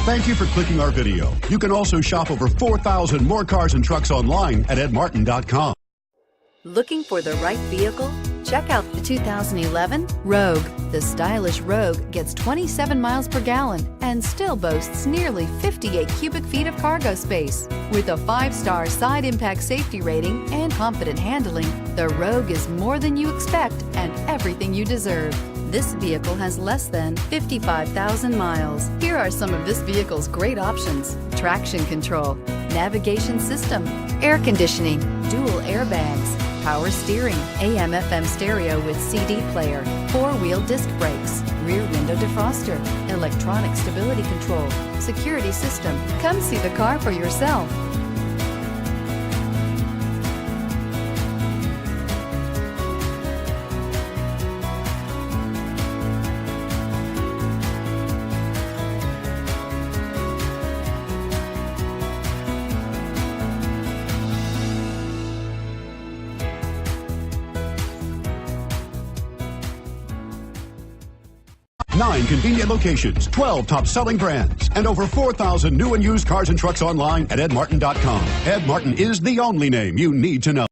Thank you for clicking our video. You can also shop over 4,000 more cars and trucks online at edmartin.com. Looking for the right vehicle? Check out the 2011 Rogue. The stylish Rogue gets 27 miles per gallon and still boasts nearly 58 cubic feet of cargo space. With a 5-star side impact safety rating and confident handling, the Rogue is more than you expect and everything you deserve. This vehicle has less than 55,000 miles. Here are some of this vehicle's great options: traction control, navigation system, air conditioning, dual airbags, power steering, AM/FM stereo with CD player, 4-wheel disc brakes, rear window defroster, electronic stability control, security system. Come see the car for yourself. Nine convenient locations, 12 top-selling brands, and over 4,000 new and used cars and trucks online at edmartin.com. Ed Martin is the only name you need to know.